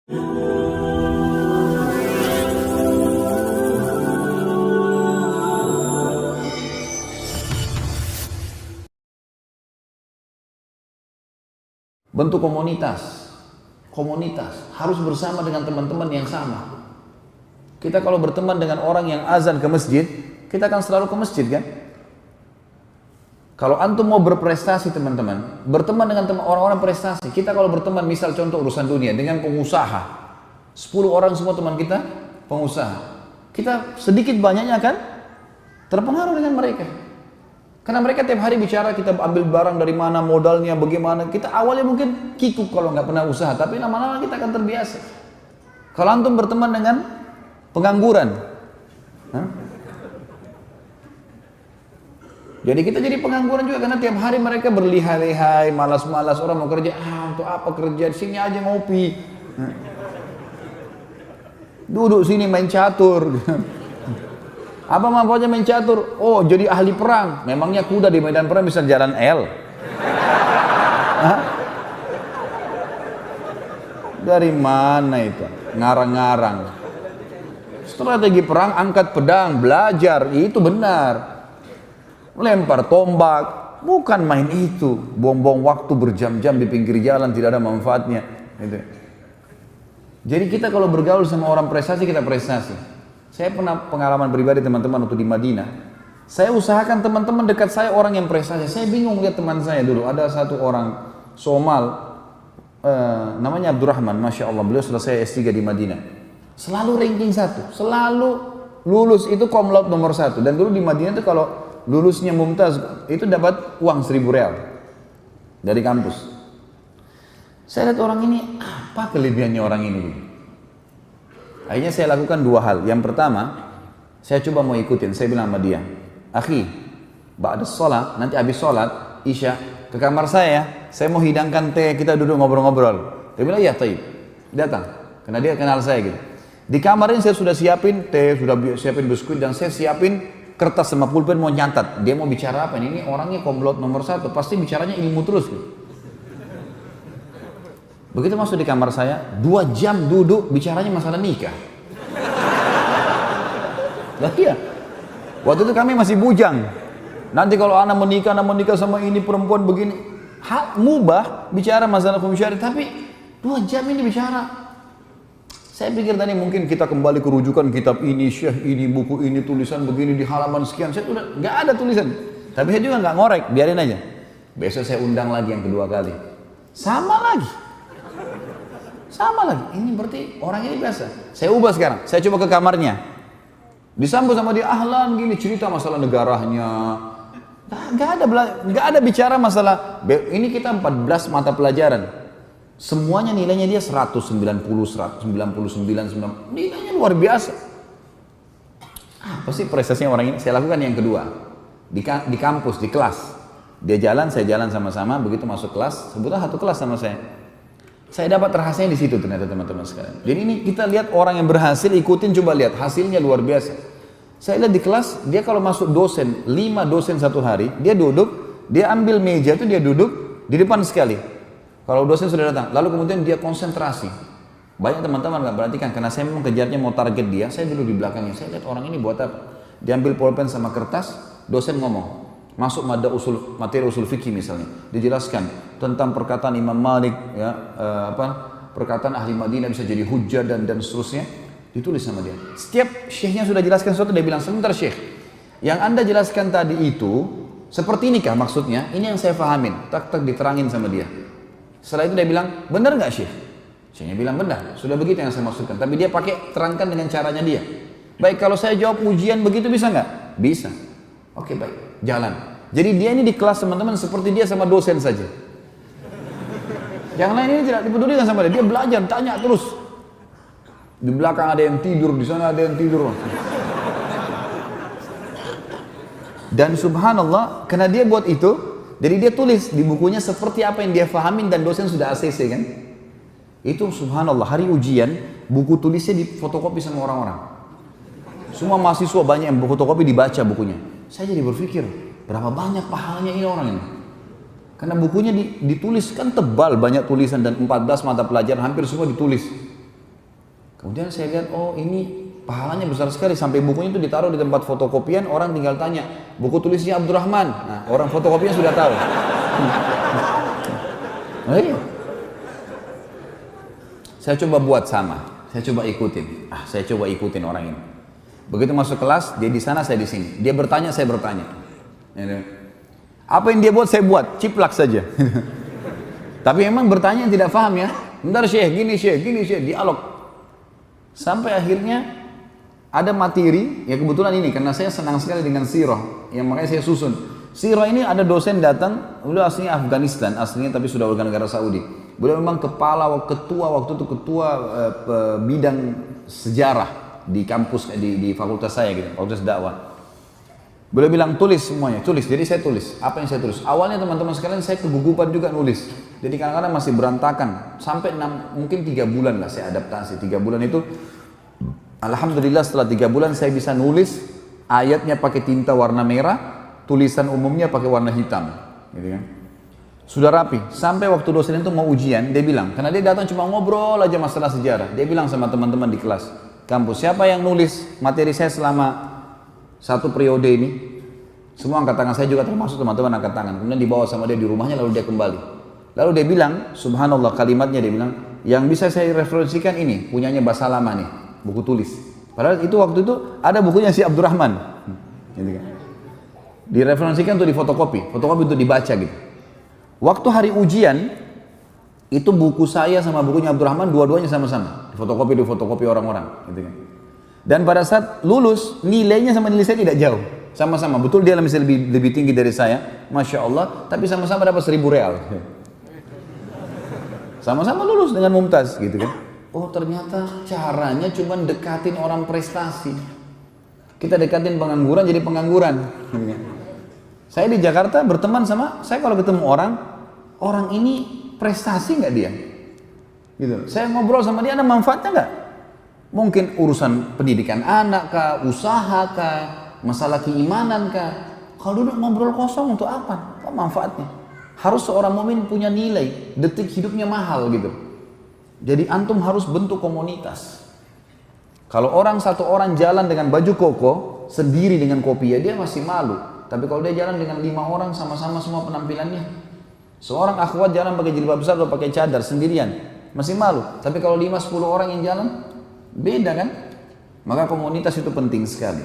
Bentuk komunitas. Komunitas harus bersama dengan teman-teman yang sama. Kita kalau berteman dengan orang yang azan ke masjid, kita akan selalu ke masjid kan? Kalau antum mau berprestasi teman-teman, berteman dengan orang-orang prestasi. Kita kalau berteman, misal contoh urusan dunia dengan pengusaha, 10 orang semua teman kita pengusaha. Kita sedikit banyaknya kan terpengaruh dengan mereka. Karena mereka tiap hari bicara, kita ambil barang dari mana, modalnya bagaimana. Kita awalnya mungkin kikuk kalau nggak pernah usaha, tapi lama-lama kita akan terbiasa. Kalau antum berteman dengan pengangguran, jadi kita jadi pengangguran juga karena tiap hari mereka berlihai-lihai, malas-malas, orang mau kerja, untuk apa kerja, sini aja ngopi. Duduk sini main catur. Apa manfaatnya main catur? Oh, jadi ahli perang. Memangnya kuda di medan perang bisa jalan L? Dari mana itu? Ngarang-ngarang. Strategi perang, angkat pedang, belajar, itu benar. Lempar tombak, bukan main itu. Buang-buang waktu berjam-jam di pinggir jalan, tidak ada manfaatnya. Gitu. Jadi kita kalau bergaul sama orang prestasi, kita prestasi. Saya pernah pengalaman pribadi teman-teman waktu di Madinah. Saya usahakan teman-teman dekat saya orang yang prestasi. Saya bingung lihat teman saya dulu. Ada satu orang Somal, namanya Abdurrahman, Masya Allah. Beliau selesai S3 di Madinah. Selalu ranking 1, selalu lulus itu cum laude nomor 1. Dan dulu di Madinah itu kalau lulusnya mumtaz itu dapat uang 1.000 real dari kampus. Saya lihat orang ini, apa kelebihannya orang ini? Akhirnya saya lakukan 2 hal. Yang pertama, saya coba mau ikutin. Saya bilang sama dia, akhi, ba'da sholat, nanti habis sholat isya ke kamar saya mau hidangkan teh, kita duduk ngobrol-ngobrol. Dia bilang, ya taib, datang, karena dia kenal saya gitu. Di kamar ini saya sudah siapin teh, sudah siapin biskuit, dan saya siapin kertas sama pulpen mau nyatat. Dia mau bicara apa ini orangnya komplot nomor 1, pasti bicaranya ilmu terus gitu. Begitu masuk di kamar saya, 2 jam duduk bicaranya masalah nikah. Lah iya, waktu itu kami masih bujang. Nanti kalau anak menikah sama ini perempuan begini, hak mubah bicara masalah hukum syariat, tapi 2 jam ini bicara. Saya pikir tadi mungkin kita kembali ke rujukan kitab ini, syekh ini, buku ini, tulisan begini di halaman sekian. Saya udah nggak ada tulisan, tapi saya juga nggak ngorek, biarin aja. Besok saya undang lagi yang kedua kali, sama lagi. Ini berarti orang ini biasa. Saya ubah sekarang, saya coba ke kamarnya, disambut sama dia, ahlan gini, cerita masalah negaranya. Nggak ada bicara masalah. Ini kita 14 mata pelajaran. Semuanya nilainya dia 190, 199, 90. Nilainya luar biasa. Apa sih prestasinya orang ini? Saya lakukan yang kedua. Di kampus, di kelas. Dia jalan, saya jalan sama-sama. Begitu masuk kelas, sebutlah satu kelas sama saya. Saya dapat rahasianya di situ ternyata teman-teman sekalian. Jadi ini kita lihat orang yang berhasil, ikutin, coba lihat. Hasilnya luar biasa. Saya lihat di kelas, dia kalau masuk dosen, 5 dosen satu hari, dia duduk, dia ambil meja itu, dia duduk di depan sekali. Kalau dosen sudah datang, lalu kemudian dia konsentrasi. Banyak teman-teman nggak perhatikan, karena saya memang kejarnya mau target dia, saya dulu di belakangnya. Saya lihat orang ini buat apa? Diambil pulpen sama kertas, dosen ngomong. Masuk materi usul fikih misalnya, dijelaskan tentang perkataan Imam Malik, ya, perkataan ahli Madinah bisa jadi hujjah dan seterusnya, ditulis sama dia. Setiap syekhnya sudah jelaskan sesuatu, dia bilang, sebentar syekh, yang anda jelaskan tadi itu seperti ini kah maksudnya? Ini yang saya fahamin. Tak diterangin sama dia. Setelah itu dia bilang, benar nggak syekh? Syekhnya bilang benar, sudah begitu yang saya maksudkan. Tapi dia pakai terangkan dengan caranya dia. Baik, kalau saya jawab ujian begitu bisa nggak? Bisa. Oke, baik, jalan. Jadi dia ini di kelas teman-teman seperti dia sama dosen saja. Yang lain ini tidak dipedulikan sama dia. Dia belajar, tanya terus. Di belakang ada yang tidur, di sana ada yang tidur. Dan subhanallah, karena dia buat itu, jadi dia tulis di bukunya seperti apa yang dia fahamin, dan dosen sudah ACC kan. Itu subhanallah, hari ujian, buku tulisnya difotokopi sama orang-orang. Semua mahasiswa banyak yang fotokopi, dibaca bukunya. Saya jadi berpikir, berapa banyak pahalanya ini orang ini. Karena bukunya ditulis kan tebal, banyak tulisan, dan 14 mata pelajaran hampir semua ditulis. Kemudian saya lihat, oh ini pahalanya besar sekali, sampai bukunya itu ditaruh di tempat fotokopian, orang tinggal tanya, buku tulisnya Abdurrahman. Nah, orang fotokopian sudah tahu. Oh, iya. Saya coba buat sama, saya coba ikutin. Saya coba ikutin orang ini. Begitu masuk kelas, dia di sana, saya di sini. Dia bertanya, saya bertanya. Apa yang dia buat, saya buat, ciplak saja. Tapi memang bertanya tidak paham ya. Bentar Syekh, gini Syekh, dialog. Sampai akhirnya ada materi, ya kebetulan ini, karena saya senang sekali dengan sirah, yang makanya saya susun. Sirah ini ada dosen datang, beliau aslinya Afghanistan, aslinya tapi sudah warga negara Saudi. Beliau memang ketua waktu itu ketua bidang sejarah di kampus, di fakultas saya gitu, fakultas dakwah. Beliau bilang tulis semuanya, tulis. Jadi saya tulis, apa yang saya tulis. Awalnya teman-teman sekalian saya kegugupan juga nulis. Jadi kadang-kadang masih berantakan, sampai mungkin 3 bulan lah saya adaptasi. 3 bulan itu, alhamdulillah setelah 3 bulan saya bisa nulis ayatnya pakai tinta warna merah, tulisan umumnya pakai warna hitam, gitu kan. Sudah rapi. Sampai waktu dosen itu mau ujian, dia bilang, karena dia datang cuma ngobrol aja masalah sejarah. Dia bilang sama teman-teman di kelas, kampus, siapa yang nulis materi saya selama 1 periode ini? Semua angkat tangan, saya juga termasuk teman-teman angkat tangan. Kemudian dibawa sama dia di rumahnya, lalu dia kembali. Lalu dia bilang, subhanallah kalimatnya dia bilang, yang bisa saya referensikan ini, punyanya Basalamah nih, buku tulis. Padahal itu waktu itu ada bukunya si Abdurrahman. Gitu kan. Direferensikan untuk difotokopi, fotokopi untuk dibaca gitu. Waktu hari ujian, itu buku saya sama bukunya Abdurrahman, dua-duanya sama-sama. Difotokopi orang-orang. Gitu kan. Dan pada saat lulus, nilainya sama nilai saya tidak jauh. Sama-sama, betul dia masih lebih tinggi dari saya, Masya Allah, tapi sama-sama dapat 1.000 real. Sama-sama lulus dengan mumtaz gitu kan. Oh ternyata caranya cuma dekatin orang prestasi. Kita dekatin pengangguran jadi pengangguran. Saya di Jakarta berteman sama, saya kalau ketemu orang ini prestasi nggak dia? Gitu. Saya ngobrol sama dia, ada manfaatnya nggak? Mungkin urusan pendidikan anak kah, usaha kah, masalah keimanan kah? Kalau duduk ngobrol kosong untuk apa? Apa manfaatnya? Harus seorang mukmin punya nilai, detik hidupnya mahal gitu. Jadi antum harus bentuk komunitas. Kalau satu orang jalan dengan baju koko sendiri dengan kopi, ya dia masih malu. Tapi kalau dia jalan dengan 5 orang sama-sama semua penampilannya, seorang akhwat jalan pakai jilbab besar atau pakai cadar sendirian, masih malu. Tapi kalau 5-10 orang yang jalan, beda kan? Maka komunitas itu penting sekali.